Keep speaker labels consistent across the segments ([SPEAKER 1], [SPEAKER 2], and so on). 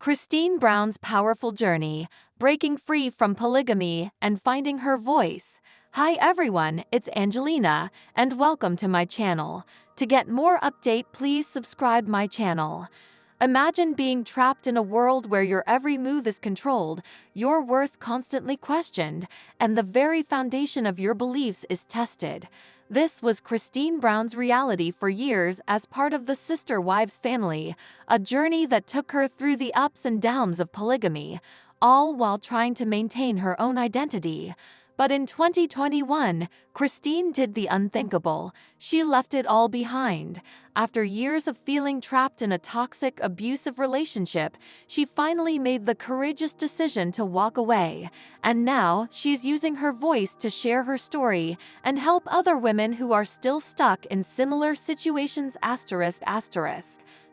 [SPEAKER 1] Kody Brown's powerful journey, breaking free from polygamy and finding her voice. Hi everyone, it's Angelina, and welcome to my channel. To get more update, please subscribe my channel. Imagine being trapped in a world where your every move is controlled, your worth constantly questioned, and the very foundation of your beliefs is tested. This was Kody Brown's reality for years as part of the Sister Wives family, a journey that took her through the ups and downs of polygamy, all while trying to maintain her own identity. But in 2021, Kody did the unthinkable. She left it all behind. After years of feeling trapped in a toxic, abusive relationship, she finally made the courageous decision to walk away. And now, she's using her voice to share her story and help other women who are still stuck in similar situations.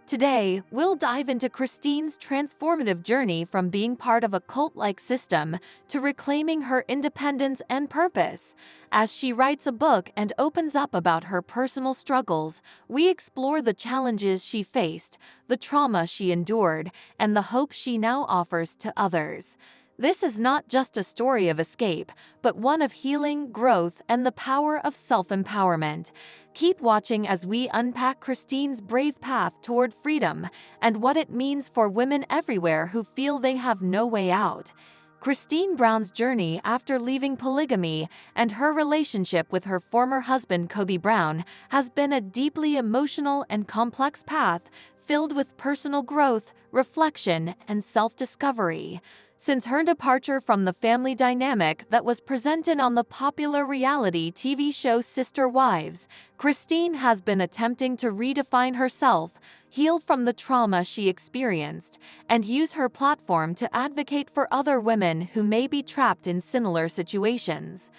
[SPEAKER 1] Today, we'll dive into Kody's transformative journey from being part of a cult-like system to reclaiming her independence and purpose. As she writes a book and opens up about her personal struggles, we explore the challenges she faced, the trauma she endured, and the hope she now offers to others. This is not just a story of escape, but one of healing, growth, and the power of self-empowerment. Keep watching as we unpack Kody's brave path toward freedom and what it means for women everywhere who feel they have no way out. Kody Brown's journey after leaving polygamy and her relationship with her former husband Kody Brown has been a deeply emotional and complex path filled with personal growth, reflection, and self-discovery. Since her departure from the family dynamic that was presented on the popular reality TV show Sister Wives, Kody has been attempting to redefine herself, heal from the trauma she experienced, and use her platform to advocate for other women who may be trapped in similar situations.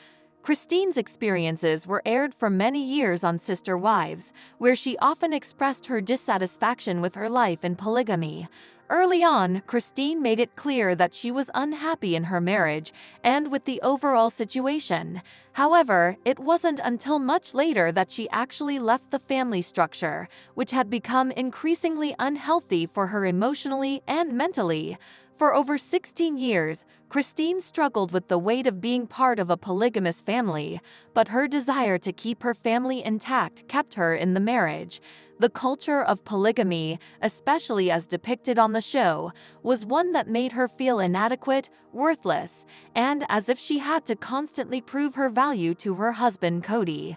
[SPEAKER 1] Kody's experiences were aired for many years on Sister Wives, where she often expressed her dissatisfaction with her life in polygamy. Early on, Kody made it clear that she was unhappy in her marriage and with the overall situation. However, it wasn't until much later that she actually left the family structure, which had become increasingly unhealthy for her emotionally and mentally. For over 16 years, Kody struggled with the weight of being part of a polygamous family, but her desire to keep her family intact kept her in the marriage. The culture of polygamy, especially as depicted on the show, was one that made her feel inadequate, worthless, and as if she had to constantly prove her value to her husband Kody.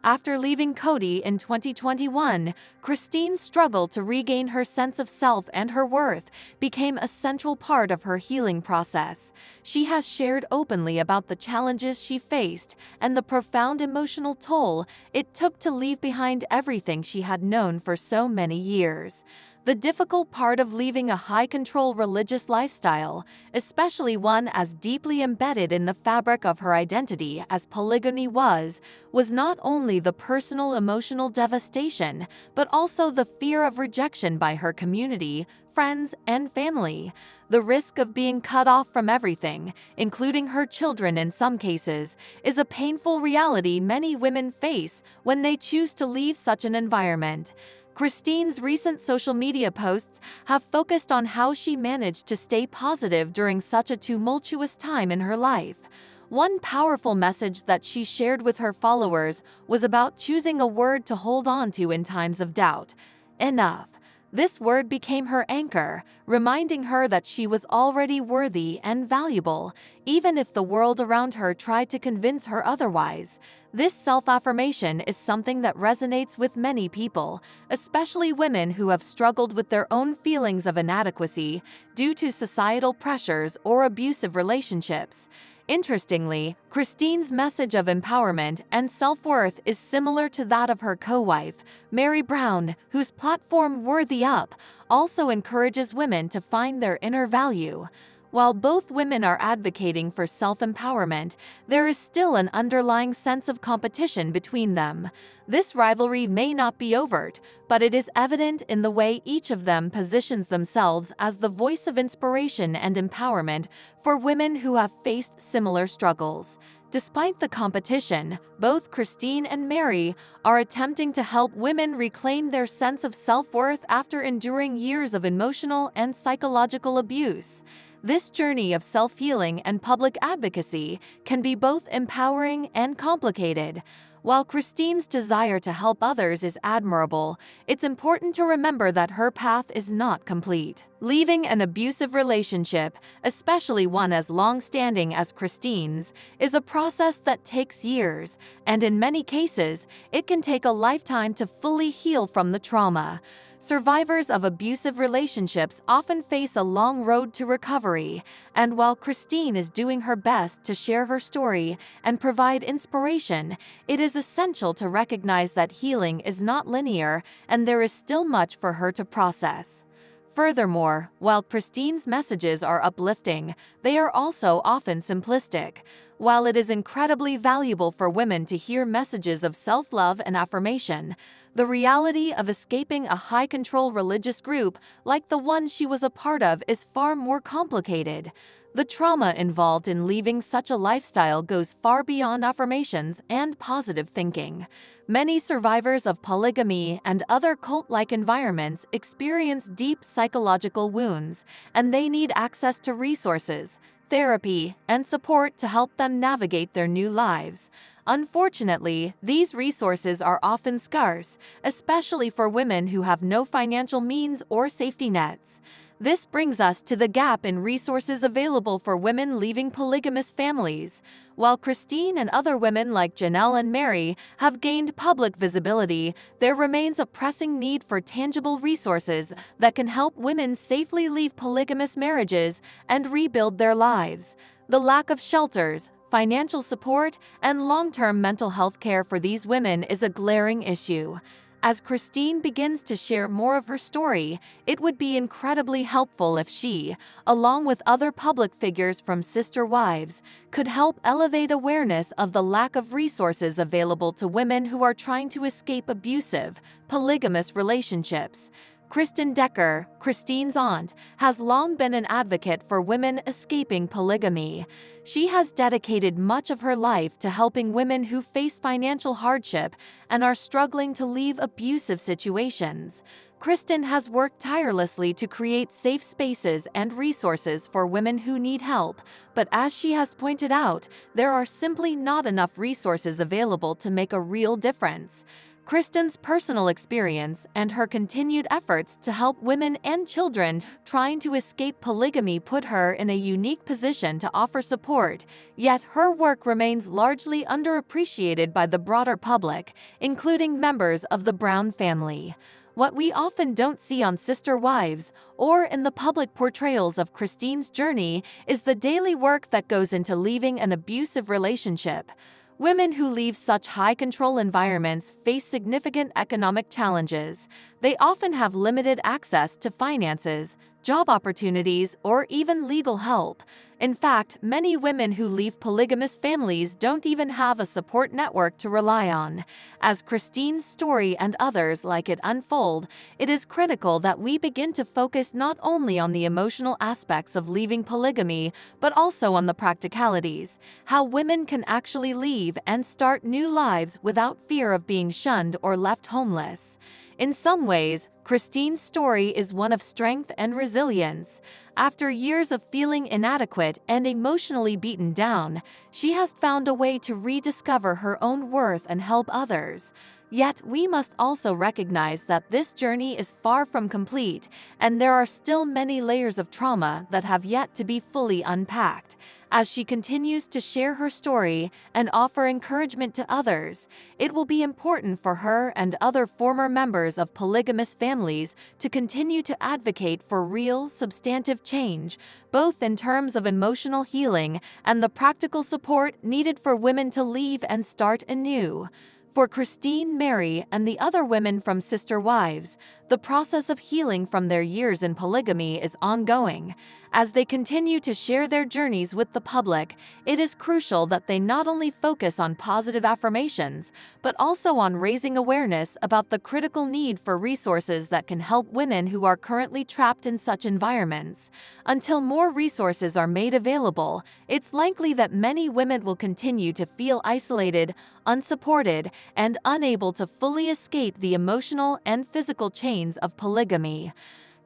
[SPEAKER 1] After leaving Kody in 2021, Kody's struggle to regain her sense of self and her worth became a central part of her healing process. She has shared openly about the challenges she faced and the profound emotional toll it took to leave behind everything she had known for so many years. The difficult part of leaving a high-control religious lifestyle, especially one as deeply embedded in the fabric of her identity as polygamy was not only the personal emotional devastation, but also the fear of rejection by her community, friends, and family. The risk of being cut off from everything, including her children in some cases, is a painful reality many women face when they choose to leave such an environment. Kody's recent social media posts have focused on how she managed to stay positive during such a tumultuous time in her life. One powerful message that she shared with her followers was about choosing a word to hold on to in times of doubt. Enough. This word became her anchor, reminding her that she was already worthy and valuable, even if the world around her tried to convince her otherwise. This self-affirmation is something that resonates with many people, especially women who have struggled with their own feelings of inadequacy due to societal pressures or abusive relationships. Interestingly, Kody's message of empowerment and self-worth is similar to that of her co-wife, Mary Brown, whose platform Worthy Up also encourages women to find their inner value. While both women are advocating for self-empowerment, there is still an underlying sense of competition between them. This rivalry may not be overt, but it is evident in the way each of them positions themselves as the voice of inspiration and empowerment for women who have faced similar struggles. Despite the competition, both Christine and Mary are attempting to help women reclaim their sense of self-worth after enduring years of emotional and psychological abuse. This journey of self-healing and public advocacy can be both empowering and complicated. While Christine's desire to help others is admirable, it's important to remember that her path is not complete. Leaving an abusive relationship, especially one as long-standing as Christine's, is a process that takes years, and in many cases, it can take a lifetime to fully heal from the trauma. Survivors of abusive relationships often face a long road to recovery, and while Christine is doing her best to share her story and provide inspiration, it is essential to recognize that healing is not linear and there is still much for her to process. Furthermore, while Christine's messages are uplifting, they are also often simplistic. While it is incredibly valuable for women to hear messages of self-love and affirmation, the reality of escaping a high-control religious group like the one she was a part of is far more complicated. The trauma involved in leaving such a lifestyle goes far beyond affirmations and positive thinking. Many survivors of polygamy and other cult-like environments experience deep psychological wounds, and they need access to resources, therapy, and support to help them navigate their new lives. Unfortunately, these resources are often scarce, especially for women who have no financial means or safety nets. This brings us to the gap in resources available for women leaving polygamous families. While Christine and other women like Janelle and Mary have gained public visibility, there remains a pressing need for tangible resources that can help women safely leave polygamous marriages and rebuild their lives. The lack of shelters, financial support, and long-term mental health care for these women is a glaring issue. As Christine begins to share more of her story, it would be incredibly helpful if she, along with other public figures from Sister Wives, could help elevate awareness of the lack of resources available to women who are trying to escape abusive, polygamous relationships. Kristen Decker, Christine's aunt, has long been an advocate for women escaping polygamy. She has dedicated much of her life to helping women who face financial hardship and are struggling to leave abusive situations. Kristen has worked tirelessly to create safe spaces and resources for women who need help, but as she has pointed out, there are simply not enough resources available to make a real difference. Kristen's personal experience and her continued efforts to help women and children trying to escape polygamy put her in a unique position to offer support, yet her work remains largely underappreciated by the broader public, including members of the Brown family. What we often don't see on Sister Wives or in the public portrayals of Christine's journey is the daily work that goes into leaving an abusive relationship. Women who leave such high-control environments face significant economic challenges. They often have limited access to finances, job opportunities, or even legal help. In fact, many women who leave polygamous families don't even have a support network to rely on. As Christine's story and others like it unfold, it is critical that we begin to focus not only on the emotional aspects of leaving polygamy, but also on the practicalities, how women can actually leave and start new lives without fear of being shunned or left homeless. In some ways, Christine's story is one of strength and resilience. After years of feeling inadequate and emotionally beaten down, she has found a way to rediscover her own worth and help others. Yet, we must also recognize that this journey is far from complete, and there are still many layers of trauma that have yet to be fully unpacked. As she continues to share her story and offer encouragement to others, it will be important for her and other former members of polygamous families to continue to advocate for real, substantive change, both in terms of emotional healing and the practical support needed for women to leave and start anew. For Christine, Mary, and the other women from Sister Wives, the process of healing from their years in polygamy is ongoing. As they continue to share their journeys with the public, it is crucial that they not only focus on positive affirmations, but also on raising awareness about the critical need for resources that can help women who are currently trapped in such environments. Until more resources are made available, it's likely that many women will continue to feel isolated, unsupported, and unable to fully escape the emotional and physical chains of polygamy.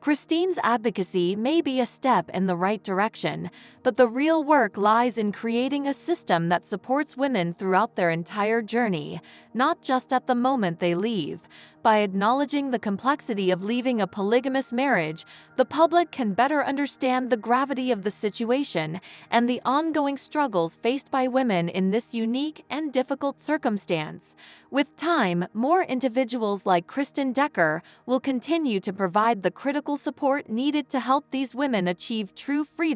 [SPEAKER 1] Christine's advocacy may be a step in the right direction, but the real work lies in creating a system that supports women throughout their entire journey, not just at the moment they leave. By acknowledging the complexity of leaving a polygamous marriage, the public can better understand the gravity of the situation and the ongoing struggles faced by women in this unique and difficult circumstance. With time, more individuals like Kristen Decker will continue to provide the critical support needed to help these women achieve true freedom